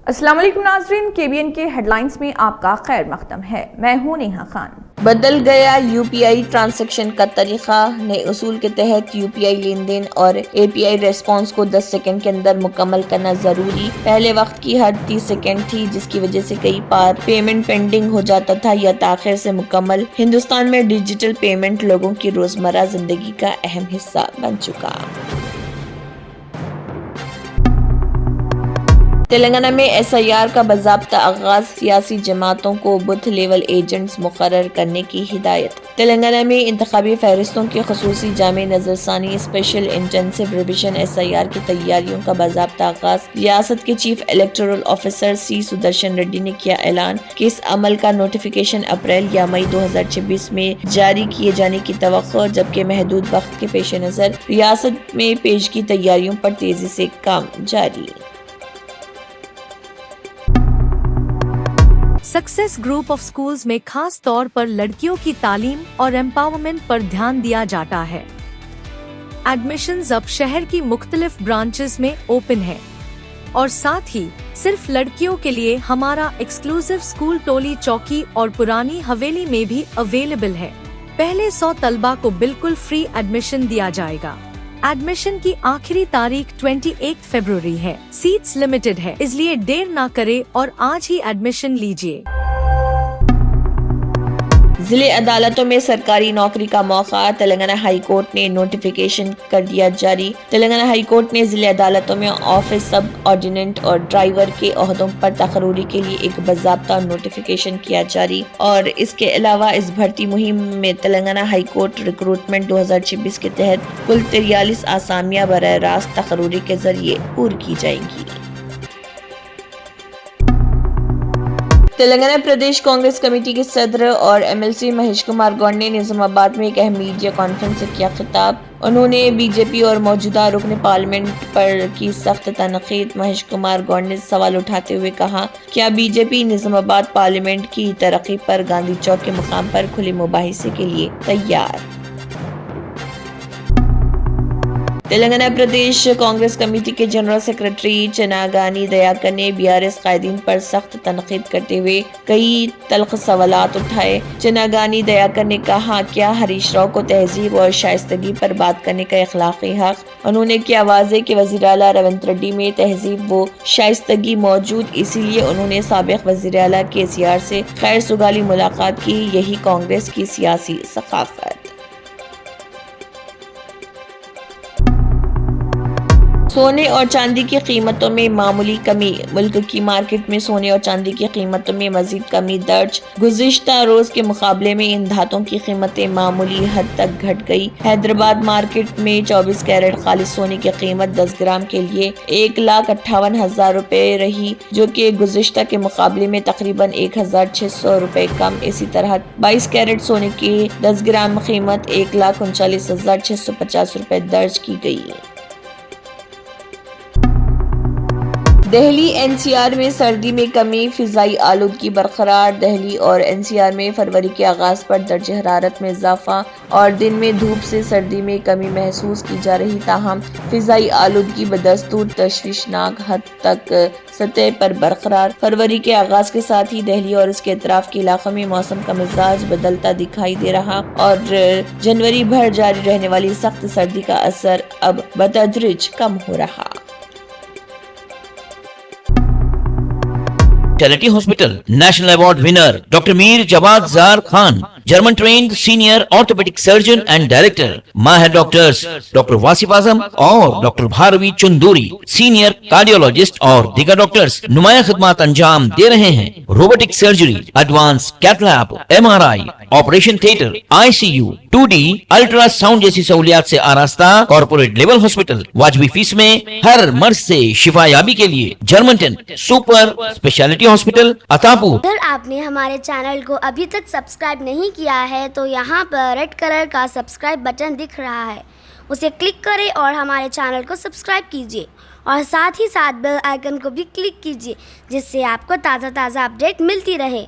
अस्सलाम वालेकुम नाज़रीन, KBN के हेडलाइंस में आपका खैर मकदम है। मैं हूँ नेहा खान। बदल गया यूपीआई ट्रांजैक्शन का तरीका। नए उसूल के तहत यूपीआई लेन देन और एपीआई रेस्पॉन्स को 10 सेकंड के अंदर मुकम्मल करना जरूरी। पहले वक्त की हद 30 सेकंड थी, जिसकी वजह से कई बार पेमेंट पेंडिंग हो जाता था या ताखिर से मुकम्मल। हिंदुस्तान में डिजिटल पेमेंट लोगों की रोजमर्रा जिंदगी का अहम हिस्सा बन चुका। तेलंगाना में SIR का बाज़ाब्ता आगाज। सियासी जमातों को बूथ लेवल एजेंट्स मुकर्रर करने की हिदायत। तेलंगाना में इंतखाबी फहरिस्तों की खसूसी जामे नजरसानी स्पेशल इंटेंसिव रिविजन SIR की तैयारियों का बाज़ाब्ता आगाज। रियासत के chief electoral officer C Sudarshan Reddy ने किया ऐलान कि इस अमल का नोटिफिकेशन अप्रैल या मई 2026 में जारी किए जाने की तवक्को, जबकि महदूद वक्त के पेश नजर रियासत में पेश की तैयारियों पर तेजी से काम जारी। सक्सेस ग्रुप ऑफ स्कूल्स में खास तौर पर लड़कियों की तालीम और एम्पावरमेंट पर ध्यान दिया जाता है। एडमिशंस अब शहर की मुख्तलिफ ब्रांचेस में ओपन है और साथ ही सिर्फ लड़कियों के लिए हमारा एक्सक्लूसिव स्कूल टोली चौकी और पुरानी हवेली में भी अवेलेबल है। पहले 100 तलबा को बिल्कुल फ्री एडमिशन दिया जाएगा। एडमिशन की आखिरी तारीख 28 फरवरी है। सीट्स लिमिटेड है, इसलिए देर ना करे और आज ही एडमिशन लीजिए। जिले अदालतों में सरकारी नौकरी का मौका। तेलंगाना हाई कोर्ट ने नोटिफिकेशन कर दिया जारी। तेलंगाना हाई कोर्ट ने जिले अदालतों में ऑफिस सब ऑर्डिनेंट और ड्राइवर के ओहदों पर तकरूरी के लिए एक बाज़ाब्ता नोटिफिकेशन किया जारी। और इसके अलावा इस भर्ती मुहिम में तेलंगाना हाई कोर्ट रिक्रूटमेंट 2026 के तहत कुल 43 आसामियां बराह रास्त तकरूरी के जरिए पूरी की जाएंगी। तेलंगाना प्रदेश कांग्रेस कमेटी के सदर और MLC महेश कुमार गौड़ ने निजामाबाद में एक अहम मीडिया कॉन्फ्रेंस से किया खिताब। उन्होंने बीजेपी और मौजूदा रुकन पार्लियामेंट पर की सख्त तनकीद। महेश कुमार गौड़ ने सवाल उठाते हुए कहा, क्या बीजेपी निजामाबाद पार्लियामेंट की तरक्की पर गांधी चौक के मुकाम पर खुले मुबाहिसे के लिए तैयार? तेलंगाना प्रदेश कांग्रेस कमेटी के जनरल सेक्रेटरी चनागानी दयाकर ने BRS कायदीन पर सख्त तनकीद करते हुए कई तल्ख सवालात उठाए। चनागानी दयाकर ने कहा, क्या हरीश राव को तहजीब और शाइस्तगी पर बात करने का अखलाकी हक? उन्होंने किया वाज़े कि वज़ीर आला रेवंत रेड्डी में तहजीब व शाइस्तगी मौजूद, इसीलिए उन्होंने साबिक वज़ीर आला KCR से खैर सुगाली मुलाकात की। यही कांग्रेस की सियासी सकाफत। सोने और चांदी की कीमतों में मामूली कमी। मुल्क की मार्केट में सोने और चांदी की कीमतों में मजीद कमी दर्ज। गुज़िश्ता रोज के मुकाबले में इन धातों की कीमतें मामूली हद तक घट गई। हैदराबाद मार्केट में 24 कैरेट खालिस सोने की कीमत 10 ग्राम के लिए 1,58,000 रुपए रही, जो कि गुज़िश्ता के मुकाबले में तकरीबन 1,600 रुपए कम। इसी तरह 22 कैरेट सोने की 10 ग्राम कीमत 1,39,650 रुपए दर्ज की गई। दहली NCR में सर्दी में कमी, फिजाई आलूदगी बरकरार। दहली और NCR में फरवरी के आगाज पर दर्ज हरारत में इजाफा और दिन में धूप से सर्दी में कमी महसूस की जा रही, ताहम फिजाई आलूदगी बदस्तूर तशवीशनाक हद तक सतह पर बरकरार। फरवरी के आगाज के साथ ही दहली और इसके अतराफ के इलाकों में मौसम का मिजाज बदलता दिखाई दे रहा और जनवरी भर जारी रहने वाली सख्त सर्दी का असर अब बतदरीज कम हो रहा। Specialty Hospital National Award winner Dr. Mir Jawad Zar Khan, German trained senior orthopedic surgeon and director, Mahir doctors Dr. Wasif Azam और Dr. Bharvi Chunduri, senior cardiologist और दीगर डॉक्टर्स नुमाया खिदमत अंजाम दे रहे हैं। Robotic surgery, advance cath lab, MRI, operation theatre, ICU, 2D ultrasound जैसी सहूलियात से आरास्ता कॉर्पोरेट लेवल हॉस्पिटल। वाजबी फीस में हर मर्ज से शिफायाबी के लिए German super speciality hospital Attapur. अगर आपने हमारे चैनल को अभी तक सब्सक्राइब नहीं किया है तो यहाँ पर रेड कलर का सब्सक्राइब बटन दिख रहा है, उसे क्लिक करें और हमारे चैनल को सब्सक्राइब कीजिए और साथ ही साथ बेल आइकन को भी क्लिक कीजिए, जिससे आपको ताज़ा अपडेट मिलती रहे।